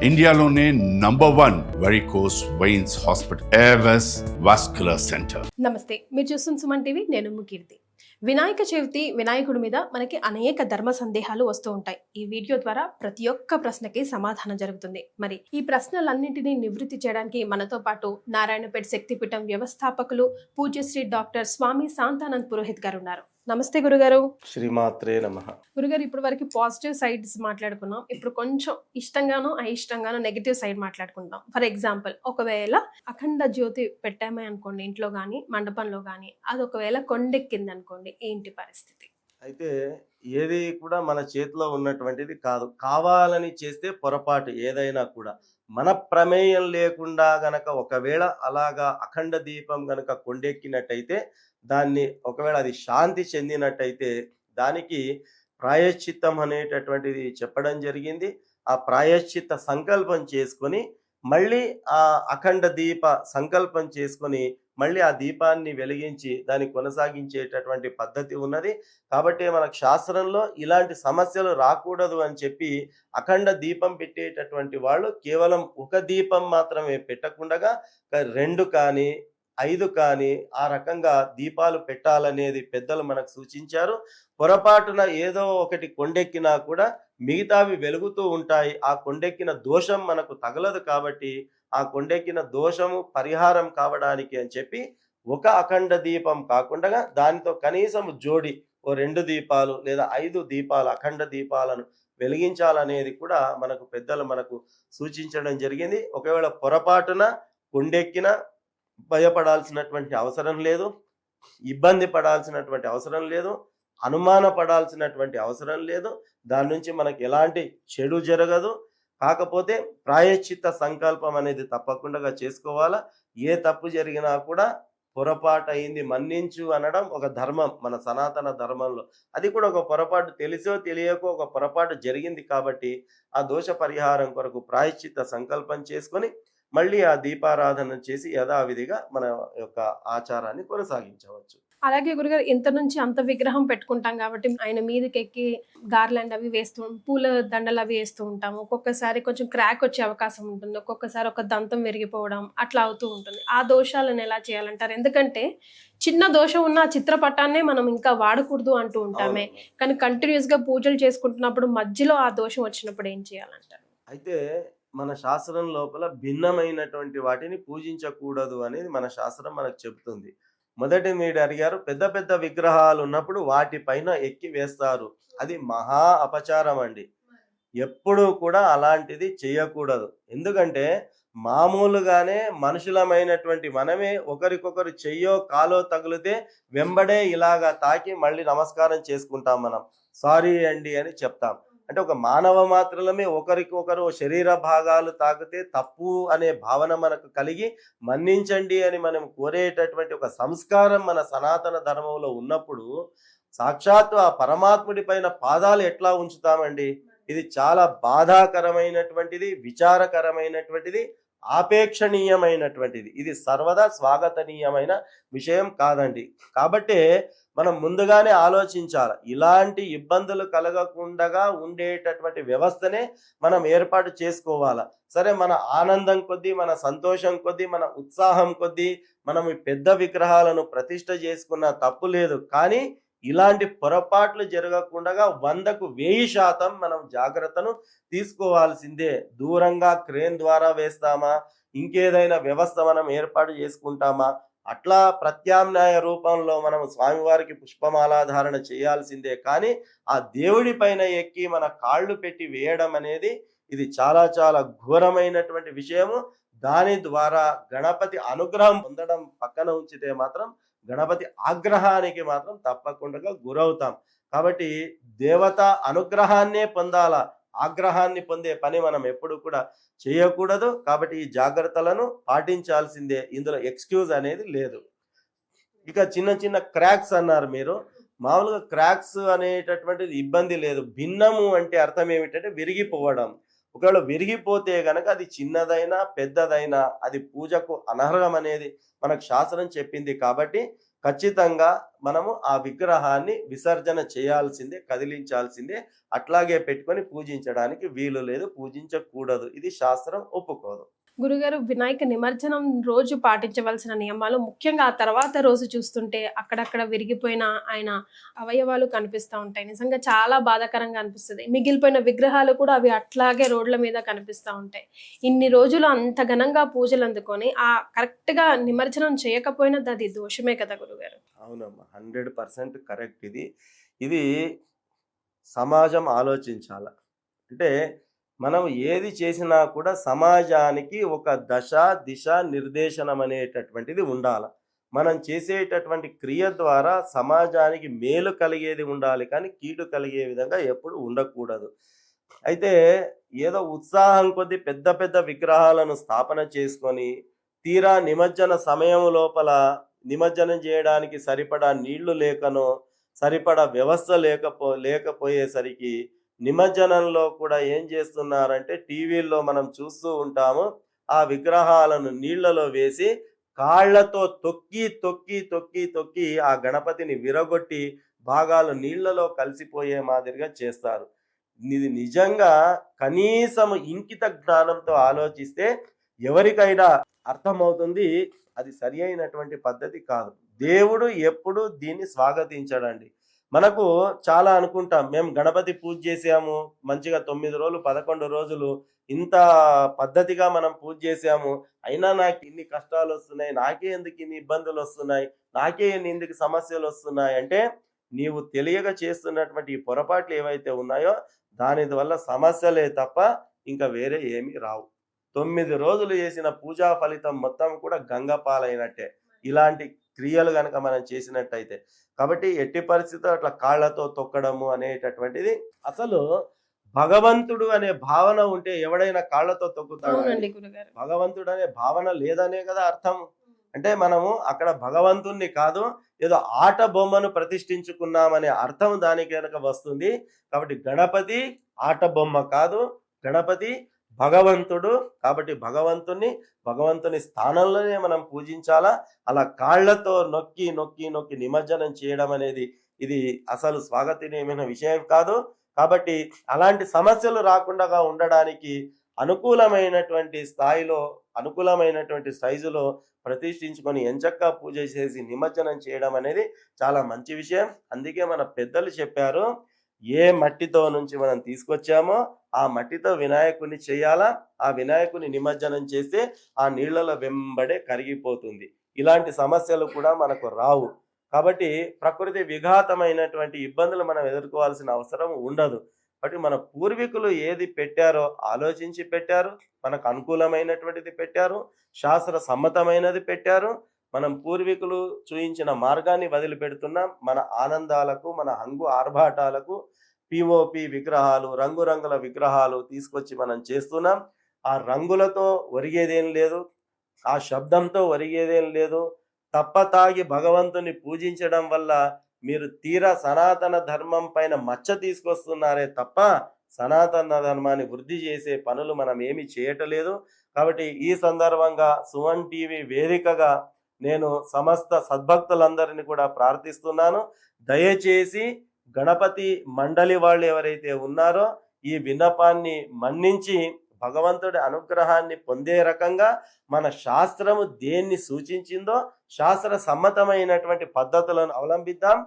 ఇండియాలోనే #1 varicose veins hospital Avis vascular centre. నమస్తే, మీరు చూస్తున్న సుమన్ టీవీ. నేను కీర్తి. వినాయక చవితి, వినాయకుడి మీద మనకి అనేక ధర్మ సందేహాలు వస్తూ ఉంటాయి. ఈ వీడియో ద్వారా ప్రతి ఒక్క ప్రశ్నకి సమాధానం జరుగుతుంది. మరి ఈ ప్రశ్నలన్నింటినీ నివృత్తి చేయడానికి మనతో పాటు నారాయణపేట శక్తిపీఠం వ్యవస్థాపకులు పూజ్యశ్రీ డాక్టర్ స్వామి శాంతానంద్ పురోహిత్ గారు ఉన్నారు. నమస్తే గురుగారు. శ్రీమాత్రే నమః. గురుగారు, ఇప్పుడు వరకు పాజిటివ్ సైడ్స్ మాట్లాడుకున్నాం. ఇప్పుడు కొంచెం ఇష్టంగానో అయిష్టంగానో నెగిటివ్ సైడ్ మాట్లాడుకుంటాం. ఫర్ ఎగ్జాంపుల్, ఒకవేళ అఖండ జ్యోతి పెట్టామే అనుకోండి ఇంట్లో కానీ మండపంలో కానీ, అది ఒకవేళ కొండెక్కింది అనుకోండి, ఏంటి పరిస్థితి? అయితే ఏది కూడా మన చేతిలో ఉన్నటువంటిది కాదు. కావాలని చేస్తే పొరపాటు ఏదైనా కూడా మన ప్రమేయం లేకుండా గనక ఒకవేళ అలాగా అఖండ దీపం గనక కొండెక్కినట్టయితే, దాన్ని ఒకవేళ అది శాంతి చెందినట్టయితే దానికి ప్రాయశ్చిత్తం అనేటటువంటిది చెప్పడం జరిగింది. ఆ ప్రాయశ్చిత్త సంకల్పం చేసుకొని మళ్ళీ ఆ అఖండ దీప సంకల్పం చేసుకొని మళ్ళీ ఆ దీపాన్ని వెలిగించి దాన్ని కొనసాగించేటటువంటి పద్ధతి ఉన్నది. కాబట్టి మన శాస్త్రంలో ఇలాంటి సమస్యలు రాకూడదు అని చెప్పి అఖండ దీపం పెట్టేటటువంటి వాళ్ళు కేవలం ఒక దీపం మాత్రమే పెట్టకుండా 2 కానీ 5 కానీ ఆ రకంగా దీపాలు పెట్టాలనేది పెద్దలు మనకు సూచించారు. పొరపాటున ఏదో ఒకటి కొండెక్కినా కూడా మిగతావి వెలుగుతూ ఉంటాయి. ఆ కొండెక్కిన దోషం మనకు తగలదు. కాబట్టి ఆ కొండెక్కిన దోషము పరిహారం కావడానికి అని చెప్పి ఒక అఖండ దీపం కాకుండా దానితో కనీసం జోడి ఓ 2 దీపాలు లేదా 5 దీపాలు అఖండ దీపాలను వెలిగించాలనేది కూడా మనకు పెద్దలు మనకు సూచించడం జరిగింది. ఒకవేళ పొరపాటున కొండెక్కిన భయపడాల్సినటువంటి అవసరం లేదు, ఇబ్బంది పడాల్సినటువంటి అవసరం లేదు, అనుమాన పడాల్సినటువంటి అవసరం లేదు. దాని నుంచి మనకి ఎలాంటి చెడు జరగదు. కాకపోతే ప్రాయశ్చిత్త సంకల్పం అనేది తప్పకుండా చేసుకోవాలా. ఏ తప్పు జరిగినా కూడా పొరపాటు అయింది మన్నించు అనడం ఒక ధర్మం మన సనాతన ధర్మంలో. అది కూడా ఒక పొరపాటు తెలిసో తెలియకో ఒక పొరపాటు జరిగింది కాబట్టి ఆ దోష పరిహారం కొరకు ప్రాయశ్చిత్త సంకల్పం చేసుకొని మళ్ళీ ఆ దీపారాధన చేసి యథావిధిగా మన యొక్క ఆచారాన్ని కొనసాగించవచ్చు. అలాగే గురుగారు, ఇంత నుంచి అంత విగ్రహం పెట్టుకుంటాం కాబట్టి ఆయన మీదకి ఎక్కి గార్లాండ్ అవి వేస్తూ, పూల దండలు అవి వేస్తూ ఉంటాము. ఒక్కొక్కసారి కొంచెం క్రాక్ వచ్చే అవకాశం ఉంటుంది, ఒక్కొక్కసారి ఒక దంతం విరిగిపోవడం అట్లా అవుతూ ఉంటుంది. ఆ దోషాలను ఎలా చేయాలంటారు? ఎందుకంటే చిన్న దోషం ఉన్న చిత్రపటాన్నే మనం ఇంకా వాడకూడదు అంటూ ఉంటామే, కానీ కంటిన్యూస్ గా పూజలు చేసుకుంటున్నప్పుడు మధ్యలో ఆ దోషం వచ్చినప్పుడు ఏం చేయాలంటారు? అయితే మన శాస్త్రం లోపల భిన్నమైనటువంటి వాటిని పూజించకూడదు అనేది మన శాస్త్రం మనకు చెబుతుంది. మొదటి మీరు అడిగారు, పెద్ద పెద్ద విగ్రహాలు ఉన్నప్పుడు వాటిపైన ఎక్కి వేస్తారు. అది మహా అపచారం అండి. ఎప్పుడూ కూడా అలాంటిది చేయకూడదు. ఎందుకంటే మామూలుగానే మనుషులమైనటువంటి మనమే ఒకరికొకరు చెయ్యో కాలో తగిలితే వెంబడే ఇలాగా తాకి మళ్ళీ నమస్కారం చేసుకుంటాం. మనం సారీ అండి అని చెప్తాం. అంటే ఒక మానవ మాత్రమే ఒకరికొకరు శరీర భాగాలు తాకితే తప్పు అనే భావన మనకు కలిగి మన్నించండి అని మనం కోరేటటువంటి ఒక సంస్కారం మన సనాతన ధర్మంలో ఉన్నప్పుడు సాక్షాత్తు ఆ పరమాత్ముడి పైన పాదాలు ఎట్లా ఉంచుతామండి? ఇది చాలా బాధాకరమైనటువంటిది, విచారకరమైనటువంటిది, ఆపేక్షణీయమైనటువంటిది. ఇది సర్వదా స్వాగతనీయమైన విషయం కాదండి. కాబట్టి మనం ముందుగానే ఆలోచించాలి. ఇలాంటి ఇబ్బందులు కలగకుండా ఉండేటటువంటి వ్యవస్థనే మనం ఏర్పాటు చేసుకోవాలా. సరే, మన ఆనందం కొద్దీ, మన సంతోషం కొద్దీ, మన ఉత్సాహం కొద్దీ మనం ఈ పెద్ద విగ్రహాలను ప్రతిష్ఠ చేసుకున్న తప్పు లేదు. కానీ ఇలాంటి పొరపాట్లు జరగకుండా 100కు 1000% మనం జాగ్రత్తను తీసుకోవాల్సిందే. దూరంగా క్రేన్ ద్వారా వేస్తామా, ఇంకేదైనా వ్యవస్థ మనం ఏర్పాటు చేసుకుంటామా, అట్లా ప్రత్యామ్నాయ రూపంలో మనం స్వామివారికి పుష్పమాలాధారణ చేయాల్సిందే. కానీ ఆ దేవుడి పైన ఎక్కి మన కాళ్ళు పెట్టి వేయడం అనేది ఇది చాలా చాలా ఘోరమైనటువంటి విషయము. దాని ద్వారా గణపతి అనుగ్రహం పొందడం పక్కన ఉంచితే మాత్రం గణపతి ఆగ్రహానికి మాత్రం తప్పకుండా గురవుతాం. కాబట్టి దేవత అనుగ్రహాన్నే పొందాలా, ఆగ్రహాన్ని పొందే పని మనం ఎప్పుడు కూడా చేయకూడదు. కాబట్టి ఈ జాగ్రత్తలను పాటించాల్సిందే. ఇందులో ఎక్స్క్యూజ్ అనేది లేదు. ఇక చిన్న చిన్న క్రాక్స్ అన్నారు మీరు. మామూలుగా క్రాక్స్ అనేటటువంటిది ఇబ్బంది లేదు. భిన్నము అంటే అర్థం ఏమిటంటే విరిగిపోవడం. ఒకవేళ విరిగిపోతే గనక అది చిన్నదైనా పెద్దదైనా అది పూజకు అనర్హం అనేది మనకు శాస్త్రం చెప్పింది. కాబట్టి ఖచ్చితంగా మనము ఆ విగ్రహాన్ని విసర్జన చేయాల్సిందే, కదిలించాల్సిందే. అట్లాగే పెట్టుకొని పూజించడానికి వీలు లేదు, పూజించకూడదు. ఇది శాస్త్రం ఒప్పుకోదు. గురుగారు, వినాయక నిమజ్జనం రోజు పాటించవలసిన నియమాలు, ముఖ్యంగా ఆ తర్వాత రోజు చూస్తుంటే అక్కడక్కడ విరిగిపోయిన ఆయన అవయవాలు కనిపిస్తూ ఉంటాయి. నిజంగా చాలా బాధాకరంగా అనిపిస్తుంది. మిగిలిపోయిన విగ్రహాలు కూడా అవి అట్లాగే రోడ్ల మీద కనిపిస్తూ ఉంటాయి. ఇన్ని రోజులు అంత ఘనంగా పూజలు అందుకొని ఆ కరెక్ట్గా నిమజ్జనం చేయకపోయినా అది దోషమే కదా గురుగారు? అవునమ్మా, 100% కరెక్ట్. ఇది సమాజం ఆలోచించాల. అంటే మనం ఏది చేసినా కూడా సమాజానికి ఒక దశ దిశ నిర్దేశనం అనేటటువంటిది ఉండాల. మనం చేసేటటువంటి క్రియ ద్వారా సమాజానికి మేలు కలిగేది ఉండాలి, కానీ కీడు కలిగే విధంగా ఎప్పుడు ఉండకూడదు. అయితే ఏదో ఉత్సాహం కొద్దీ పెద్ద పెద్ద విగ్రహాలను స్థాపన చేసుకొని తీరా నిమజ్జన సమయం లోపల నిమజ్జనం చేయడానికి సరిపడా నీళ్లు లేకనో, సరిపడా వ్యవస్థ లేకపోయేసరికి నిమజ్జనంలో కూడా ఏం చేస్తున్నారంటే, టీవీల్లో మనం చూస్తూ ఉంటాము, ఆ విగ్రహాలను నీళ్లలో వేసి కాళ్లతో తొక్కి తొక్కి తొక్కి తొక్కి ఆ గణపతిని విరగొట్టి భాగాలు నీళ్లలో కలిసిపోయే మాదిరిగా చేస్తారు. ఇది నిజంగా కనీసం ఇంకిత జ్ఞానంతో ఆలోచిస్తే ఎవరికైనా అర్థమవుతుంది, అది సరి అయినటువంటి పద్ధతి కాదు. దేవుడు ఎప్పుడు దీన్ని స్వాగతించడండి. మనకు చాలా అనుకుంటాం, మేము గణపతి పూజ చేసాము మంచిగా 9 రోజులు 11 రోజులు ఇంత పద్ధతిగా మనం పూజ చేసాము, అయినా నాకు ఇన్ని కష్టాలు వస్తున్నాయి, నాకే ఎందుకు ఇన్ని ఇబ్బందులు వస్తున్నాయి, నాకే ఎందుకు సమస్యలు వస్తున్నాయి అంటే, నీవు తెలియక చేస్తున్నటువంటి ఈ పొరపాట్లు ఏవైతే ఉన్నాయో దాని వల్ల సమస్యలే తప్ప ఇంకా వేరే ఏమీ రావు. 9 రోజులు చేసిన పూజా ఫలితం మొత్తం కూడా గంగపాలైనట్టే ఇలాంటి క్రియలు గనక మనం చేసినట్టయితే. కాబట్టి ఎట్టి పరిస్థితుల్లో అట్లా కాళ్లతో తొక్కడము అనేటటువంటిది, అసలు భగవంతుడు అనే భావన ఉంటే ఎవడైనా కాళ్లతో తొక్కుతాడు? భగవంతుడు అనే భావన లేదనే కదా అర్థం. అంటే మనము అక్కడ భగవంతుణ్ణి కాదు, ఏదో ఆట బొమ్మను ప్రతిష్ఠించుకున్నామనే అర్థం దానికి కనుక వస్తుంది. కాబట్టి గణపతి ఆట బొమ్మ కాదు, గణపతి భగవంతుడు. కాబట్టి భగవంతుని స్థానంలోనే మనం పూజించాలా. అలా కాళ్లతో నొక్కి నొక్కి నొక్కి నిమజ్జనం చేయడం అనేది ఇది అసలు స్వాగతనీయమైన విషయం కాదు. కాబట్టి అలాంటి సమస్యలు రాకుండా ఉండడానికి అనుకూలమైనటువంటి స్థాయిలో, అనుకూలమైనటువంటి సైజులో ప్రతిష్ఠించుకొని ఎంచక్కా పూజ చేసి నిమజ్జనం చేయడం అనేది చాలా మంచి విషయం. అందుకే మన పెద్దలు చెప్పారు, ఏ మట్టితో నుంచి మనం తీసుకొచ్చామో ఆ మట్టితో వినాయకుని చేయాలా, ఆ వినాయకుని నిమజ్జనం చేస్తే ఆ నీళ్లలో వెంబడే కరిగిపోతుంది. ఇలాంటి సమస్యలు కూడా మనకు రావు. కాబట్టి ప్రకృతి విఘాతమైనటువంటి ఇబ్బందులు మనం ఎదుర్కోవాల్సిన అవసరం ఉండదు. కాబట్టి మన పూర్వీకులు ఏది పెట్టారో ఆలోచించి పెట్టారు, మనకు అనుకూలమైనటువంటిది పెట్టారు, శాస్త్ర సమ్మతమైనది పెట్టారు. మనం పూర్వీకులు చూయించిన మార్గాన్ని వదిలిపెడుతున్నాం. మన ఆనందాలకు, మన హంగు ఆర్భాటాలకు పిఓపి విగ్రహాలు, రంగురంగుల విగ్రహాలు తీసుకొచ్చి మనం చేస్తున్నాం. ఆ రంగులతో ఒరిగేదేం లేదు, ఆ శబ్దంతో ఒరిగేదేం లేదు. తప్పతాగి భగవంతుని పూజించడం వల్ల మీరు తీరా సనాతన ధర్మం పైన మచ్చ తీసుకొస్తున్నారే తప్ప సనాతన ధర్మాన్ని వృద్ధి చేసే పనులు మనం ఏమి చేయటలేదు. కాబట్టి ఈ సందర్భంగా సుమన్ టీవీ వేదికగా నేను సమస్త సద్భక్తులందరినీ కూడా ప్రార్థిస్తున్నాను, దయచేసి గణపతి మండలి వాళ్ళు ఎవరైతే ఉన్నారో ఈ విన్నపాన్ని మన్నించి భగవంతుడి అనుగ్రహాన్ని పొందే రకంగా మన శాస్త్రము దేన్ని సూచించిందో శాస్త్ర సమ్మతమైనటువంటి పద్ధతులను అవలంబిద్దాం.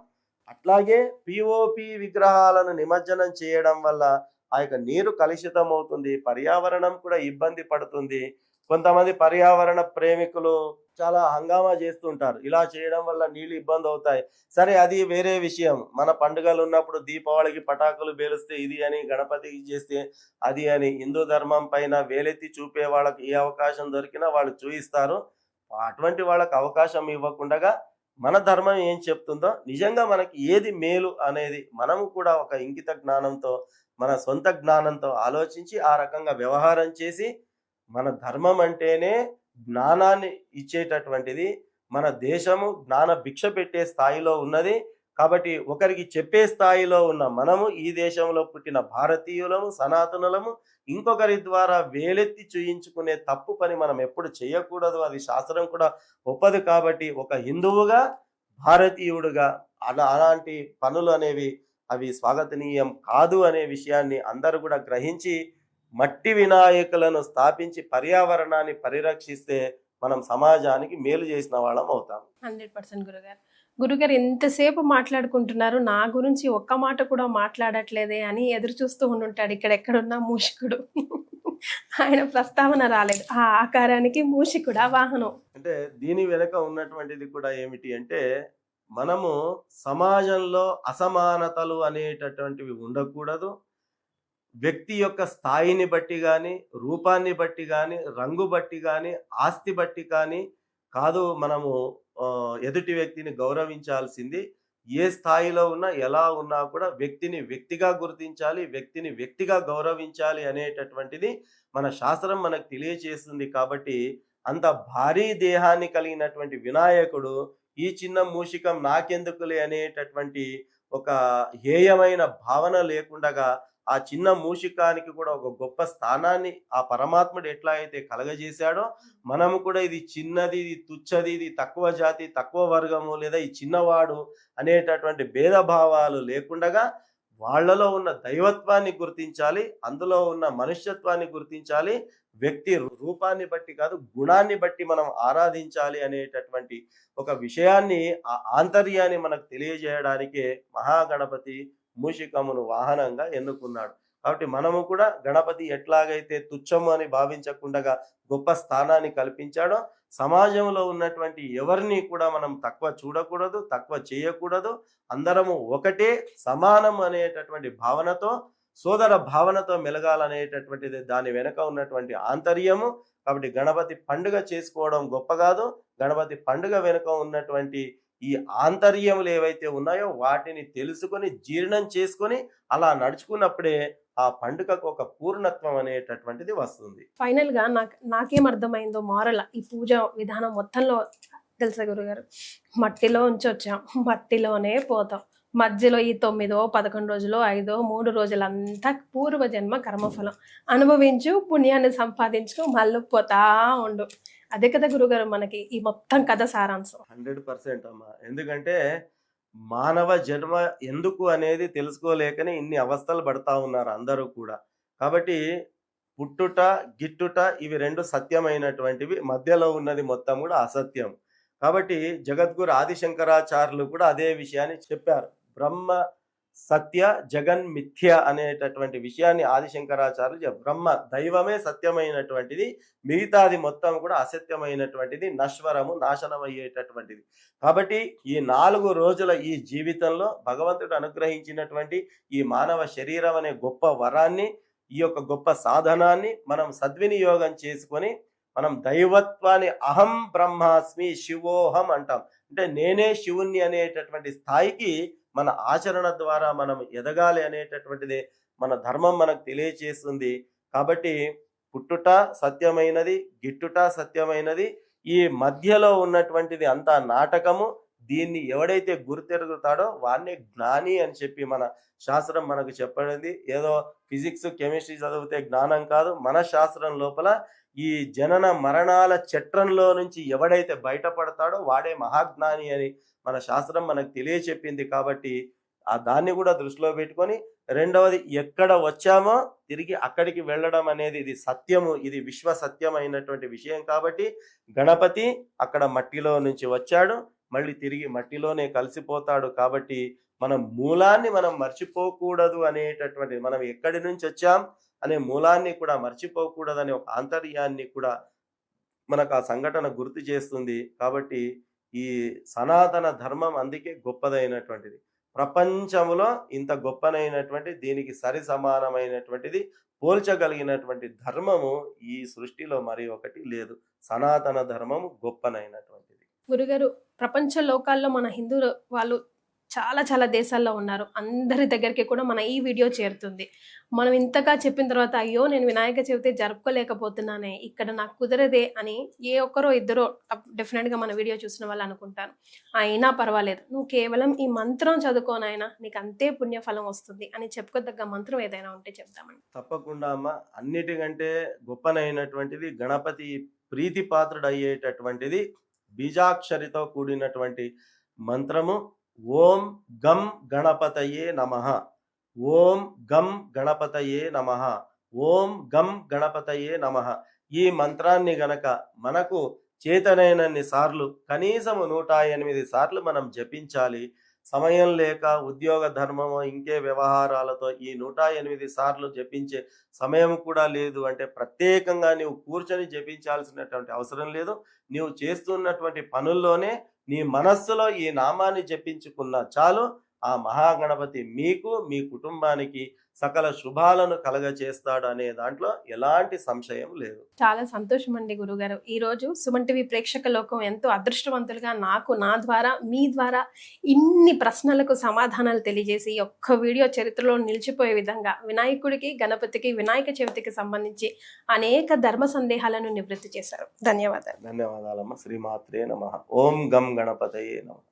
అట్లాగే పిఓపి విగ్రహాలను నిమజ్జనం చేయడం వల్ల ఆ యొక్క నీరు కలుషితం అవుతుంది, పర్యావరణం కూడా ఇబ్బంది పడుతుంది. కొంతమంది పర్యావరణ ప్రేమికులు చాలా హంగామా చేస్తుంటారు, ఇలా చేయడం వల్ల నీళ్ళు ఇబ్బంది అవుతాయి. సరే, అది వేరే విషయం. మన పండుగలు ఉన్నప్పుడు దీపావళికి పటాకులు పేలుస్తే ఇది అని, గణపతికి చేస్తే అది అని, హిందూ ధర్మం పైన వేలెత్తి చూపే వాళ్ళకి ఏ అవకాశం దొరికినా వాళ్ళు చూయిస్తారు. అటువంటి వాళ్ళకి అవకాశం ఇవ్వకుండా మన ధర్మం ఏం చెప్తుందో, నిజంగా మనకి ఏది మేలు అనేది మనము కూడా ఒక ఇంకిత జ్ఞానంతో, మన సొంత జ్ఞానంతో ఆలోచించి ఆ రకంగా వ్యవహారం చేసి, మన ధర్మం అంటేనే జ్ఞానాన్ని ఇచ్చేటటువంటిది. మన దేశము జ్ఞాన భిక్ష పెట్టే స్థాయిలో ఉన్నది. కాబట్టి ఒకరికి చెప్పే స్థాయిలో ఉన్న మనము, ఈ దేశంలో పుట్టిన భారతీయులము, సనాతనులము, ఇంకొకరి ద్వారా వేలెత్తి చూయించుకునే తప్పు పని మనం ఎప్పుడు చేయకూడదు. అది శాస్త్రం కూడా ఒప్పదు. కాబట్టి ఒక హిందువుగా భారతీయుడుగా అలాంటి పనులు అనేవి అవి స్వాగతనీయం కాదు అనే విషయాన్ని అందరూ కూడా గ్రహించి మట్టి వినాయకులను స్థాపించి పర్యావరణాన్ని పరిరక్షిస్తే మనం సమాజానికి మేలు చేసిన వాళ్ళం అవుతాం. 100% గురుగారు. గురుగారు ఎంతసేపు మాట్లాడుకుంటున్నారు, నా గురించి ఒక్క మాట కూడా మాట్లాడట్లేదే అని ఎదురు చూస్తూ ఉండుంటాడు ఇక్కడెక్కడున్నా మూషికుడు. ఆయన ప్రస్తావన రాలేదు. ఆ ఆకారానికి మూషికుడా వాహనం. అంటే దీని వెనుక ఉన్నటువంటిది కూడా ఏమిటి అంటే, మనము సమాజంలో అసమానతలు అనేటటువంటివి ఉండకూడదు. వ్యక్తి యొక్క స్థాయిని బట్టి కానీ, రూపాన్ని బట్టి కానీ, రంగు బట్టి కానీ, ఆస్తి బట్టి కానీ కాదు మనము ఎదుటి వ్యక్తిని గౌరవించాల్సింది. ఏ స్థాయిలో ఉన్నా, ఎలా ఉన్నా కూడా వ్యక్తిని వ్యక్తిగా గుర్తించాలి, వ్యక్తిని వ్యక్తిగా గౌరవించాలి అనేటటువంటిది మన శాస్త్రం మనకు తెలియచేస్తుంది. కాబట్టి అంత భారీ దేహాన్ని కలిగినటువంటి వినాయకుడు ఈ చిన్న మూషికం నాకెందుకులే అనేటటువంటి ఒక హేయమైన భావన లేకుండగా ఆ చిన్న మూషికానికి కూడా ఒక గొప్ప స్థానాన్ని ఆ పరమాత్ముడు ఎట్లా అయితే కలగజేశాడో, మనము కూడా ఇది చిన్నది, ఇది తుచ్చది, ఇది తక్కువ జాతి, తక్కువ వర్గము, లేదా ఈ చిన్నవాడు అనేటటువంటి భేదభావాలు లేకుండగా వాళ్ళలో ఉన్న దైవత్వాన్ని గుర్తించాలి, అందులో ఉన్న మనుష్యత్వాన్ని గుర్తించాలి. వ్యక్తి రూపాన్ని బట్టి కాదు, గుణాన్ని బట్టి మనం ఆరాధించాలి అనేటటువంటి ఒక విషయాన్ని, ఆ ఆంతర్యాన్ని మనకు తెలియజేయడానికే మహాగణపతి మూషికమును వాహనంగా ఎన్నుకున్నాడు. కాబట్టి మనము కూడా గణపతి ఎట్లాగైతే తుచ్చము అని భావించకుండా గొప్ప స్థానాన్ని కల్పించాడో, సమాజంలో ఉన్నటువంటి ఎవరిని కూడా మనం తక్కువ చూడకూడదు, తక్కువ చేయకూడదు. అందరము ఒకటే, సమానం అనేటటువంటి భావనతో, సోదర భావనతో మెలగాలనేటటువంటిది దాని వెనుక ఉన్నటువంటి ఆంతర్యము. కాబట్టి గణపతి పండుగ చేసుకోవడం గొప్ప కాదు, గణపతి పండుగ వెనుక ఉన్నటువంటి ఈ ఆంతర్యములు ఏవైతే ఉన్నాయో వాటిని తెలుసుకొని జీర్ణం చేసుకొని అలా నడుచుకున్నప్పుడే ఆ పండుగకు ఒక పూర్ణత్వం అనేటటువంటిది వస్తుంది. ఫైనల్ గా నాకేం అర్థమైందో మారల్ ఈ పూజ విధానం మొత్తంలో తెలుసా గురుగారు, మట్టిలో ఉంచి వచ్చాం, మట్టిలోనే పోతాం. మధ్యలో ఈ 9, 11 రోజులు, 5, 3 రోజులంతా పూర్వజన్మ కర్మఫలం అనుభవించు, పుణ్యాన్ని సంపాదించు, మళ్ళీ పోతా ఉండు. అదే కదా గురుగారు మనకి ఈ మొత్తం కథ సారాంశం. 100% అమ్మా. ఎందుకంటే మానవ జన్మ ఎందుకు అనేది తెలుసుకోలేకనే ఇన్ని అవస్థలు పడతా ఉన్నారు అందరూ కూడా. కాబట్టి పుట్టుట, గిట్టుట ఇవి 2 సత్యమైనటువంటివి, మధ్యలో ఉన్నది మొత్తం కూడా అసత్యం. కాబట్టి జగద్గురు ఆదిశంకరాచార్యులు కూడా అదే విషయాన్ని చెప్పారు. బ్రహ్మ సత్య జగన్ మిథ్య అనేటటువంటి విషయాన్ని ఆదిశంకరాచార్యులు బ్రహ్మ దైవమే సత్యమైనటువంటిది, మిగతాది మొత్తం కూడా అసత్యమైనటువంటిది, నశ్వరము, నాశనమయ్యేటటువంటిది. కాబట్టి ఈ 4 రోజుల ఈ జీవితంలో భగవంతుడు అనుగ్రహించినటువంటి ఈ మానవ శరీరం అనే గొప్ప వరాన్ని, ఈ యొక్క గొప్ప సాధనాన్ని మనం సద్వినియోగం చేసుకొని మనం దైవత్వాన్ని అహం బ్రహ్మాస్మి శివోహం అంటాం. అంటే నేనే శివుణ్ణి అనేటటువంటి స్థాయికి మన ఆచరణ ద్వారా మనం ఎదగాలి అనేటటువంటిదే మన ధర్మం మనకు తెలియచేస్తుంది. కాబట్టి పుట్టుట సత్యమైనది, గిట్టుట సత్యమైనది, ఈ మధ్యలో ఉన్నటువంటిది అంతా నాటకము. దీన్ని ఎవడైతే గుర్తెరుగుతాడో వాన్నే జ్ఞాని అని చెప్పి మన శాస్త్రం మనకు చెప్పడింది. ఏదో ఫిజిక్స్, కెమిస్ట్రీ చదివితే జ్ఞానం కాదు. మన శాస్త్రం లోపల ఈ జనన మరణాల చట్రంలో నుంచి ఎవడైతే బయటపడతాడో వాడే మహాజ్ఞాని అని మన శాస్త్రం మనకు తెలియచెప్పింది. కాబట్టి ఆ దాన్ని కూడా దృష్టిలో పెట్టుకొని, రెండవది ఎక్కడ వచ్చామో తిరిగి అక్కడికి వెళ్ళడం అనేది ఇది సత్యము, ఇది విశ్వ సత్యమైనటువంటి విషయం. కాబట్టి గణపతి అక్కడ మట్టిలో నుంచి వచ్చాడు, మళ్ళీ తిరిగి మట్టిలోనే కలిసిపోతాడు. కాబట్టి మన మూలాన్ని మనం మర్చిపోకూడదు అనేటటువంటి, మనం ఎక్కడి నుంచి వచ్చాం అనే మూలాన్ని కూడా మర్చిపోకూడదనే ఒక ఆంతర్యాన్ని కూడా మనకు ఆ సంఘటన గుర్తు చేస్తుంది. కాబట్టి ఈ సనాతన ధర్మం అందుకే గొప్పదైనటువంటిది. ప్రపంచంలో ఇంత గొప్పనైనటువంటి, దీనికి సరి సమానమైనటువంటిది, పోల్చగలిగినటువంటి ధర్మము ఈ సృష్టిలో మరి ఒకటి లేదు. సనాతన ధర్మము గొప్పనైనటువంటిది. గురుగారు, ప్రపంచ లోకాల్లో మన హిందూ వాళ్ళు చాలా చాలా దేశాల్లో ఉన్నారు. అందరి దగ్గరికి కూడా మన ఈ వీడియో చేరుతుంది. మనం ఇంతగా చెప్పిన తర్వాత అయ్యో నేను వినాయక చవితి జరుపుకోలేకపోతున్నానే, ఇక్కడ నాకు కుదరదే అని ఏ ఒక్కరో ఇద్దరో డెఫినెట్గా మన వీడియో చూసిన వాళ్ళు అనుకుంటారు. అయినా పర్వాలేదు, నువ్వు కేవలం ఈ మంత్రం చదువుకోనైనా నీకు అంతే పుణ్యఫలం వస్తుంది అని చెప్పుకోదగ్గ మంత్రం ఏదైనా ఉంటే చెప్తామండి. తప్పకుండా అమ్మ. అన్నిటికంటే గొప్పనైనటువంటిది, గణపతి ప్రీతి పాత్రుడు అయ్యేటటువంటిది, బీజాక్షరితో కూడినటువంటి మంత్రము ఓం గం గణపతయే నమః, ఓం గం గణపతయే నమః, ఓం గం గణపతయే నమః. ఈ మంత్రాన్ని గనక మనకు చేతనైనన్ని సార్లు, కనీసము 108 సార్లు మనం జపించాలి. సమయం లేక ఉద్యోగ ధర్మము ఇంకే వ్యవహారాలతో ఈ 108 సార్లు జపించే సమయం కూడా లేదు అంటే ప్రత్యేకంగా నీవు కూర్చొని జపించాల్సినటువంటి అవసరం లేదు. నీవు చేస్తున్నటువంటి పనుల్లోనే నీ మనస్సులో ఈ నామాన్ని జపించుకున్న చాలు, ఆ మహాగణపతి మీకు మీ కుటుంబానికి సకల శుభాలను కలగచేస్తాడు అనే దాంట్లో ఎలాంటి సంశయం లేదు. చాలా సంతోషం అండి గురుగారు. ఈ రోజు సుమన్ టీవీ ప్రేక్షక లోకం ఎంతో అదృష్టవంతులుగా నాకు నా ద్వారా మీ ద్వారా ఇన్ని ప్రశ్నలకు సమాధానాలు తెలియజేసి ఒక్క వీడియో చరిత్రలో నిలిచిపోయే విధంగా వినాయకుడికి గణపతికి వినాయక చవితికి సంబంధించి అనేక ధర్మ సందేహాలను నివృత్తి చేశారు. ధన్యవాదాలు. ధన్యవాదాలమ్మ. శ్రీమాత్రే నమః. ఓం గం గణపతయే నమః.